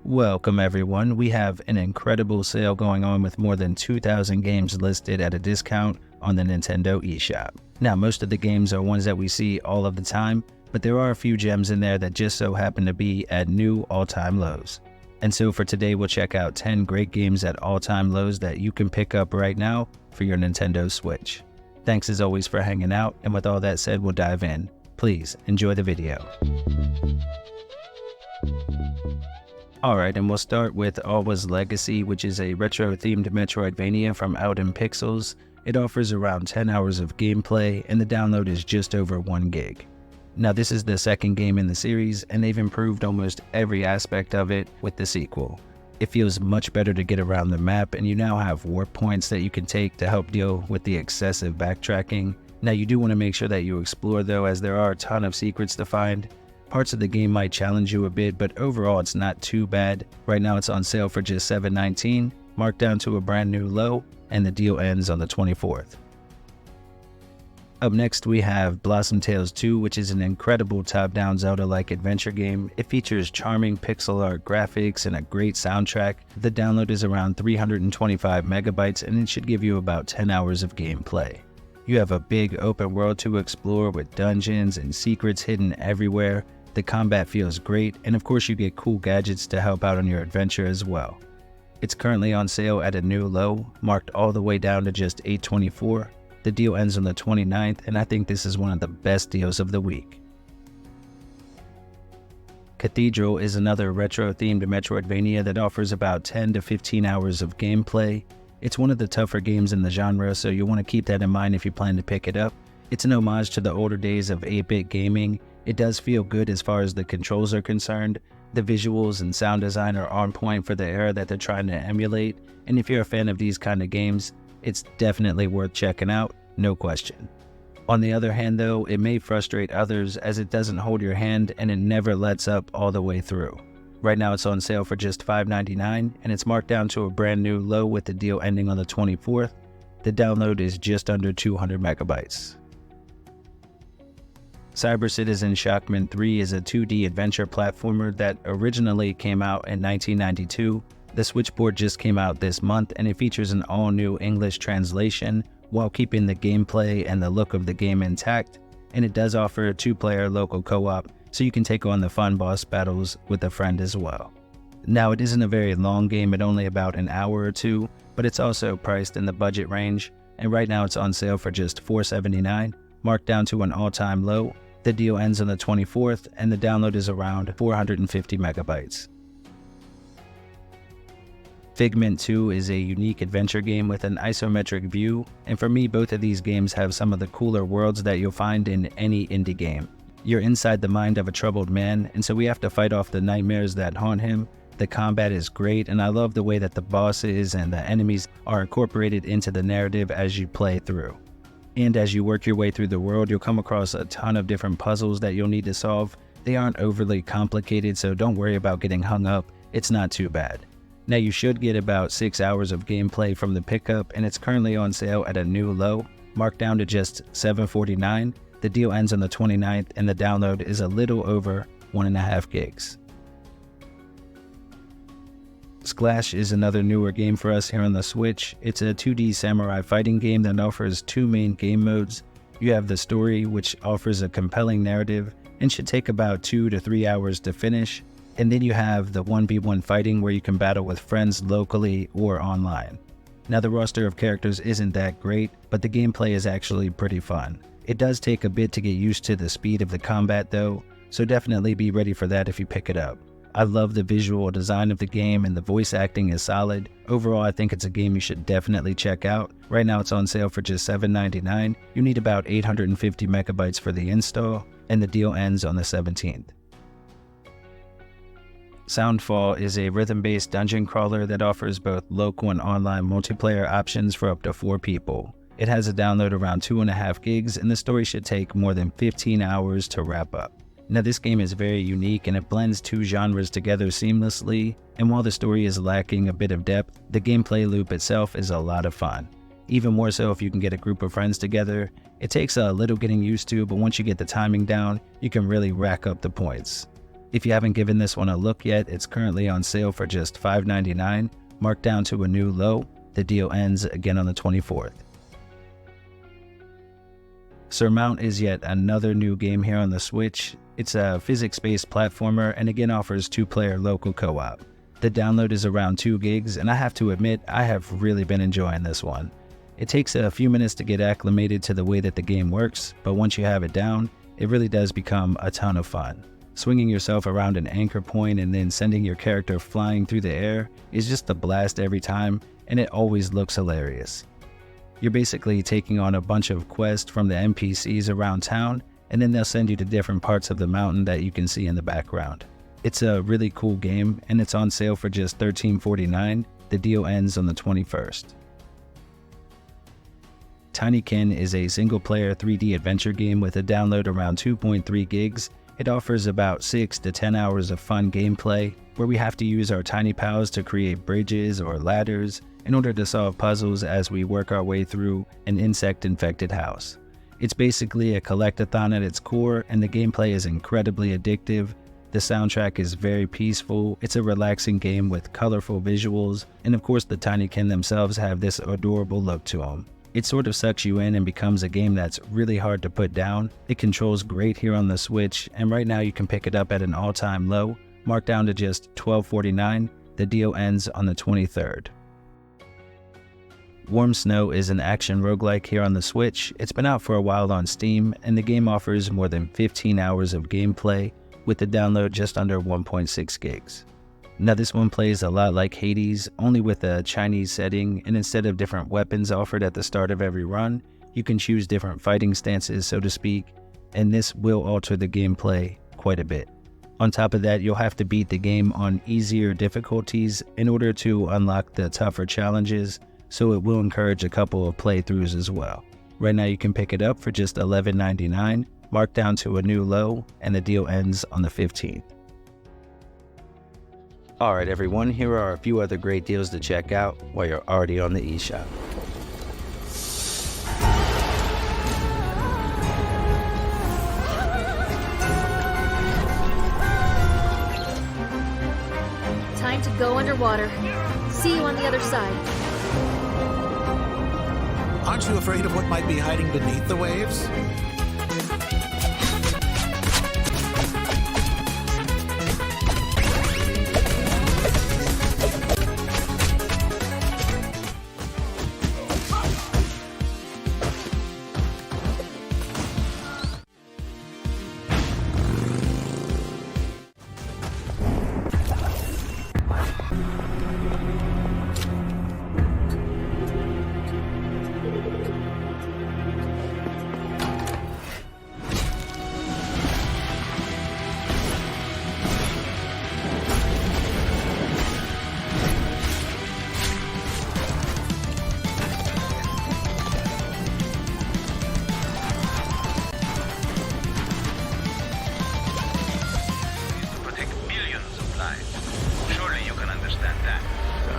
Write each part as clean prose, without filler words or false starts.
Welcome everyone, we have an incredible sale going on with more than 2,000 games listed at a discount on the Nintendo eShop. Now most of the games are ones that we see all of the time, but there are a few gems in there that just so happen to be at new all-time lows. And so for today we'll check out 10 great games at all-time lows that you can pick up right now for your Nintendo Switch. Thanks as always for hanging out, and with all that said we'll dive in. Please enjoy the video. Alright, and we'll start with Alwa's Legacy, which is a retro-themed Metroidvania from Out in Pixels. It offers around 10 hours of gameplay, and the download is just over 1 gig. Now this is the second game in the series, and they've improved almost every aspect of it with the sequel. It feels much better to get around the map, and you now have warp points that you can take to help deal with the excessive backtracking. Now you do want to make sure that you explore though, as there are a ton of secrets to find. Parts of the game might challenge you a bit, but overall it's not too bad. Right now it's on sale for just $7.19, marked down to a brand new low, and the deal ends on the 24th. Up next we have Blossom Tales 2, which is an incredible top-down Zelda-like adventure game. It features charming pixel art graphics and a great soundtrack. The download is around 325 megabytes, and it should give you about 10 hours of gameplay. You have a big open world to explore with dungeons and secrets hidden everywhere. The combat feels great, and of course you get cool gadgets to help out on your adventure as well. It's currently on sale at a new low, marked all the way down to just $8.24. The deal ends on the 29th, and I think this is one of the best deals of the week. Cathedral is another retro-themed Metroidvania that offers about 10 to 15 hours of gameplay. It's one of the tougher games in the genre, so you'll want to keep that in mind if you plan to pick it up. It's an homage to the older days of 8-bit gaming. It does feel good as far as the controls are concerned. The visuals and sound design are on point for the era that they're trying to emulate, and if you're a fan of these kind of games, it's definitely worth checking out, no question. On the other hand though, it may frustrate others as it doesn't hold your hand and it never lets up all the way through. Right now it's on sale for just $5.99, and it's marked down to a brand new low with the deal ending on the 24th. The download is just under 200 megabytes. Citizen Shockman 3 is a 2D adventure platformer that originally came out in 1992. The Switchboard just came out this month, and it features an all-new English translation while keeping the gameplay and the look of the game intact, and it does offer a 2-player local co-op, so you can take on the fun boss battles with a friend as well. Now it isn't a very long game at only about an hour or two, but it's also priced in the budget range, and right now it's on sale for just $4.79, marked down to an all-time low. The deal ends on the 24th, and the download is around 450 megabytes. Figment 2 is a unique adventure game with an isometric view, and for me both of these games have some of the cooler worlds that you'll find in any indie game. You're inside the mind of a troubled man, and so we have to fight off the nightmares that haunt him. The combat is great, and I love the way that the bosses and the enemies are incorporated into the narrative as you play through. And as you work your way through the world, you'll come across a ton of different puzzles that you'll need to solve. They aren't overly complicated, so don't worry about getting hung up. It's not too bad. Now you should get about 6 hours of gameplay from the pickup, and it's currently on sale at a new low, marked down to just $7.49. The deal ends on the 29th, and the download is a little over 1.5 gigs. Sclash is another newer game for us here on the Switch. It's a 2D samurai fighting game that offers 2 main game modes. You have the story, which offers a compelling narrative and should take about 2 to 3 hours to finish. And then you have the 1v1 fighting, where you can battle with friends locally or online. Now the roster of characters isn't that great, but the gameplay is actually pretty fun. It does take a bit to get used to the speed of the combat though, so definitely be ready for that if you pick it up. I love the visual design of the game, and the voice acting is solid. Overall, I think it's a game you should definitely check out. Right now it's on sale for just $7.99. You need about 850 megabytes for the install, and the deal ends on the 17th. Soundfall is a rhythm-based dungeon crawler that offers both local and online multiplayer options for up to 4 people. It has a download around 2.5 gigs, and the story should take more than 15 hours to wrap up. Now this game is very unique, and it blends 2 genres together seamlessly, and while the story is lacking a bit of depth, the gameplay loop itself is a lot of fun. Even more so if you can get a group of friends together. It takes a little getting used to, but once you get the timing down, you can really rack up the points. If you haven't given this one a look yet, it's currently on sale for just $5.99, marked down to a new low. The deal ends again on the 24th. Surmount is yet another new game here on the Switch. It's a physics-based platformer and again offers 2-player local co-op. The download is around 2 gigs, and I have to admit, I have really been enjoying this one. It takes a few minutes to get acclimated to the way that the game works, but once you have it down, it really does become a ton of fun. Swinging yourself around an anchor point and then sending your character flying through the air is just a blast every time, and it always looks hilarious. You're basically taking on a bunch of quests from the NPCs around town, and then they'll send you to different parts of the mountain that you can see in the background. It's a really cool game, and it's on sale for just $13.49. The deal ends on the 21st. Tinykin is a single-player 3D adventure game with a download around 2.3 gigs. It offers about 6 to 10 hours of fun gameplay, where we have to use our tiny pals to create bridges or ladders in order to solve puzzles as we work our way through an insect-infected house. It's basically a collect-a-thon at its core, and the gameplay is incredibly addictive. The soundtrack is very peaceful. It's a relaxing game with colorful visuals, and of course the Tinykin themselves have this adorable look to them. It sort of sucks you in and becomes a game that's really hard to put down. It controls great here on the Switch, and right now you can pick it up at an all-time low, marked down to just $12.49. The deal ends on the 23rd. Warm Snow is an action roguelike here on the Switch. It's been out for a while on Steam, and the game offers more than 15 hours of gameplay, with the download just under 1.6 gigs. Now this one plays a lot like Hades, only with a Chinese setting, and instead of different weapons offered at the start of every run, you can choose different fighting stances, so to speak, and this will alter the gameplay quite a bit. On top of that, you'll have to beat the game on easier difficulties in order to unlock the tougher challenges, so it will encourage a couple of playthroughs as well. Right now you can pick it up for just $11.99, marked down to a new low, and the deal ends on the 15th. Alright everyone, here are a few other great deals to check out while you're already on the eShop. Time to go underwater. See you on the other side. Aren't you afraid of what might be hiding beneath the waves?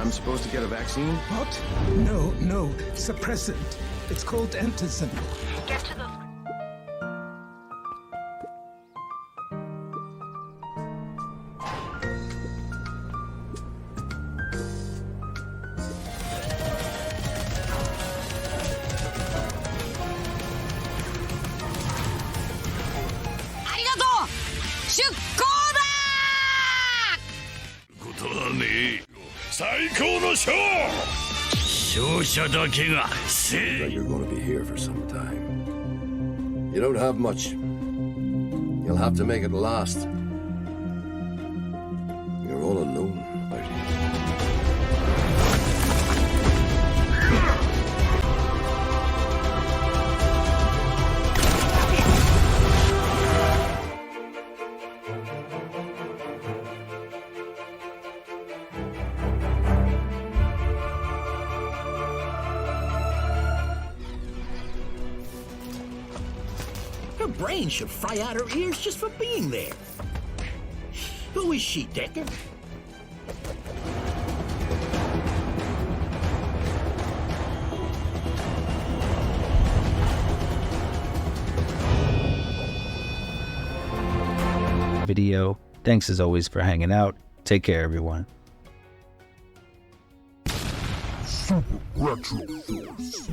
I'm supposed to get a vaccine? What? No. Suppressant. It's called Antizin. Get to the... Arigato! Shukkou da! ことだね。最高のショー。勝者だけが But you're going to be here for some time. You don't have much. You'll have to make it last. You're all alone, aren't you? Her brain should fry out her ears just for being there. Who is she, Decker? Video. Thanks as always for hanging out. Take care, everyone. Super Retro Force.